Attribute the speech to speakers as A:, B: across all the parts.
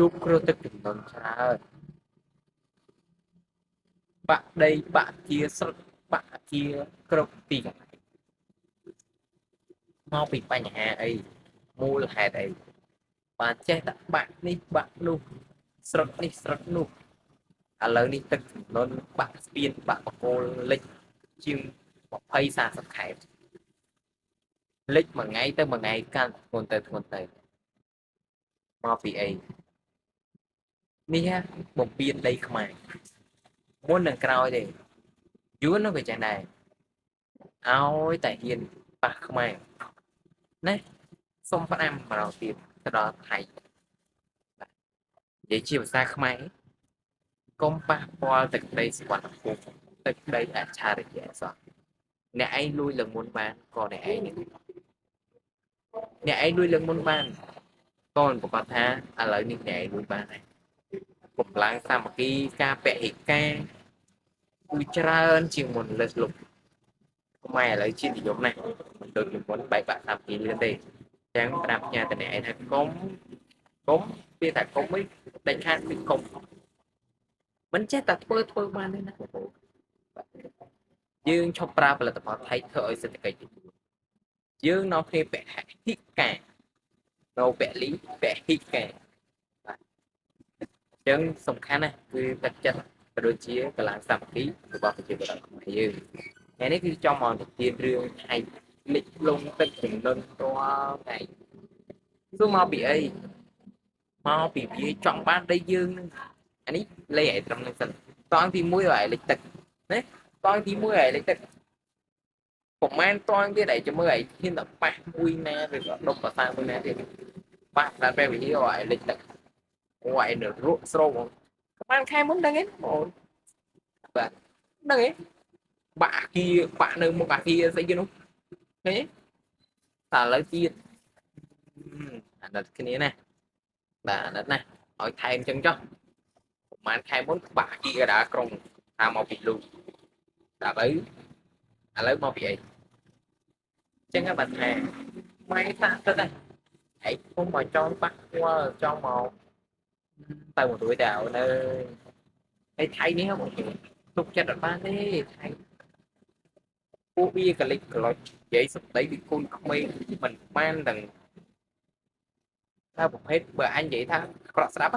A: ជួបគ្រោះទឹកជំនន់ច្រើនបាក់ដីបាក់ជាស្រុតបាក់ជាគ្រប់ទីកន្លែងមកពីបញ្ហាអីមូលហេតុអីបានចេះតែបាក់នេះបាក់នោះស្រុតនេះស្រុតនោះឥឡូវនេះទឹកជំនន់បាក់ស្ពានបាក់បកគោលលិចជាង20-30 ខែលិចមួយថ្ងៃទៅមួយថ្ងៃកាន់ធ្ងន់ទៅមកពីអីនេះបំពេញដីខ្មែរមុននឹងក្រោយទេយួននោះវាចឹងដែរឲ្យតែហ៊ានប៉ះខ្មែរណាសុំផ្ដាំម្ដងទៀតទៅដល់ថៃនិយាយជាភាសាខ្មែរកុំប៉ះពាល់ទឹកដីសុវត្ថិភូមិទឹកដីអច្ឆរិយៈសោះអ្នកឯងលួចលើមុនបានក៏អ្នកឯងលួចលើមុនបានកូនប្រកាសថាឥឡូវនេះអ្នកឯងលួចបានហើយកុំឡើងសាមគ្គីការពហិការគឺច្រើនជាងមុនលើសលប់ខ្មែរឥឡូវជានិយមណាស់មិនដូចមុនបែកបាក់សាមគ្គីលឿនទេអញ្ចឹងប្រាប់ផ្ញើតអ្នកឯងថាកុំវាថាកុំវិញដាច់ខាតគឺកុំមិនចេះតែធ្វើបានទេណាបងប្អូនយើងឈប់ប្រើផលិតផលថៃធ្វើឲ្យសេដ្ឋកិច្ចយើងនាំគ្នាពហិការនៅពលីពហិការបាទអញ្ចឹងសំខាន់ណាស់គឺទឹកចិត្តក៏ដូចជាកម្លាំងសាមគ្គីរបស់ប្រជាពលរដ្ឋខ្មែរយើងថ្ងៃនេះគឺចង់មកនិទានរឿងថៃលិចលង់ទឹកជំនន់រាល់ថ្ងៃគឺមកពីអីមកពីវាចង់បានដីយើងនឹងអានេះលេខឲ្យត្រឹមនឹងសិនតងទី1ឲ្យលិចទឹកណាតងទី1ឲ្យលិចទឹកប្រហែលតងទៀតឲ្យមើលឲ្យហ៊ានតែប៉ះមួយណាឬក៏ដុំប្រសាមួយណាទៀតប៉ះដល់ពេលវិហារឲ្យលិចទឹកអូយនៅរក់ស្រោបងបានខែមុនដឹងទេបងបាទដឹងទេបាក់អាគារបាក់នៅមុខអាគារស្អីគេនោះឃើញតែឥឡូវទៀតអាណិតគ្នាណាបាទអាណិតណាឲ្យថែមចឹងចុះប្រហែលខែមុនបាក់អាគារកដាក្រុងតាមមកពីលូដល់ឥឡូវមកពីអីចឹងក៏បានថាម៉ែតាទៅដែរឯងខ្ញុំមកចង់ប៉ះពាល់ចង់មកទៅមួយរួយទៅនៅឯថៃនេះបងទុកចិត្តអត់បានទេថៃពួកវាកលិចក្លុចនិយាយសម្ដីពីកូនក្មេងមិនបានទាំងថាប្រភេទបើអញនិយាយថាក្រក់ស្ដាប់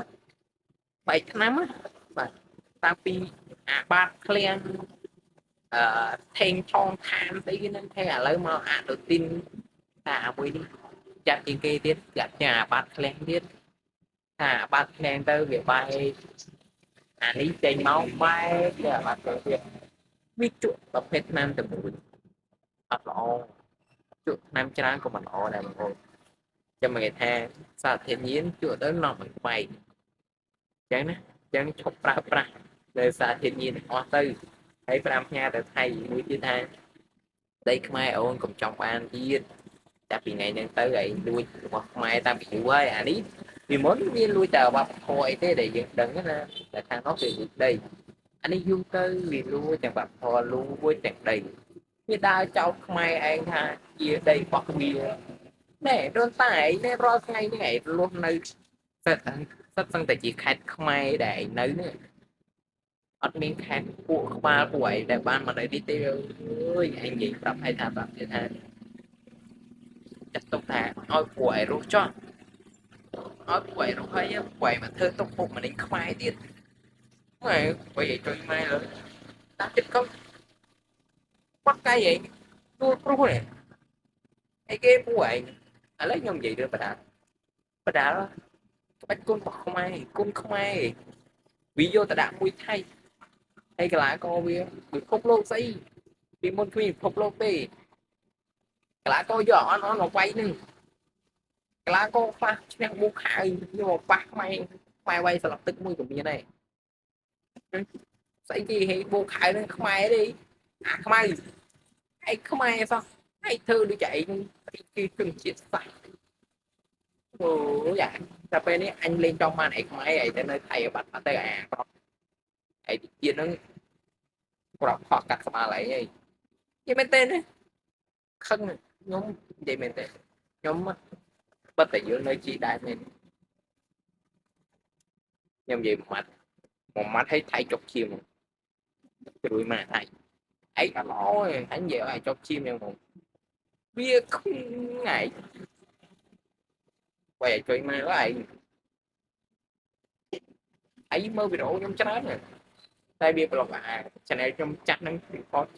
A: បែកឆ្នាំបាទតាំងពីអាបាតឃ្លាំងថេងថងខានស្អីគេនឹងថេឥឡូវមកអាដូទីនថាមួយនេះចាត់ជាងគេទៀតចាត់ជាអាបាតឃ្លាំងទៀតថាអាបាតឃ្លាំងទៅវាបែកអានេះចេញមកបែកវាអាបាតទៅទៀតវាជក់ប្រភេទឆ្នាំទៅមួយអត់ល្អជក់ឆ្នាំច្រើនក៏មិនល្អដែរបងប្អូនចាំមកគេថាសារធាតុញៀនជក់ទៅនាំឲ្យបែកអញ្ចឹងណាអញ្ចឹងឈប់ប្រើប្រាស់នៅសារធាតុញៀនអស់ទៅហើយ5ផ្ញើទៅថៃមួយទៀតថាដីខ្មែរអូនកុំចង់បានទៀតចាប់ពីថ្ងៃហ្នឹងទៅឯងលួចរបស់ខ្មែរតាំងពីយូរហើយអានេះពីមុនវាលួចតែវប្បធម៌អីទេដែលយើងដឹងណាតែខាងនោះវាលួចដីអានេះយូរទៅវាលួចទាំងវប្បធម៌លួចទាំងដីវាដើរចោលខ្មែរឯងថាជាដីរបស់វាណែដូនតាឯងនេះរាល់ថ្ងៃនេះឯងរស់នៅសិតសឹងតែជាខេត្តខ្មែរដែលឯងនៅនេះអត់មានខេត្តពួកក្បាលពួកឯងដែលបានមកនៅនេះទេអើយឯងនិយាយប្រាប់ឲ្យថាប្រាប់ទៀតថាចាត់ទុកថាឲ្យពួកឯងរស់ចោះឲ្យពួកឯងរស់ហើយពួកឯងមកធ្វើទុកពុកម្នេញខ្មែរទៀតម៉ែបើឯងជួយម៉ែលើដាក់ចិត្តកុំបាត់កាយឯងទួលព្រោះឯងអីគេពួកឯងឥឡូវខ្ញុំនិយាយរឿងបដាក្បាច់គុណរបស់ខ្មែរគុណខ្មែរវាយកទៅដាក់មួយថៃហើយកន្លងក៏វាពិភពលោកស្អីពីមុនគ្មានពិភពលោកទេកន្លងក៏យកអន់មកវាយនឹងកន្លងក៏ខ្លះឈ្នះប៊ូខៅយកមកប៉ះខ្មែរវាយស្លាប់ទឹកមួយក៏មានដែរស្អីគេហេប៊ូខៅនឹងខ្មែរទេអាខ្មៅឯងខ្មែរសោះឯងធ្វើដូចឯងគឺជំនជាតិសាសអូយ៉ាតែពេលនេះអញលេងចង់បានឯខ្មែរឯងទៅនៅថៃបាត់ទៅអាក្រក់ឯទៀតហ្នឹងក្របខកកាត់ក្បាលឯងនិយាយមែនទេខឹងខ្ញុំនិយាយមែនទេខ្ញុំបិទតែយើងនៅជីដែរមែន nhưng vậy một mắt thấy thay chọc chim rồi mà thay ấy cả nói anh về ai chọc chim nhưng mà bia không ngại quay chơi mà lại ấy mơ bị đổ trong trái này tay bia lọc à cho nên trong chắc nó khó chọc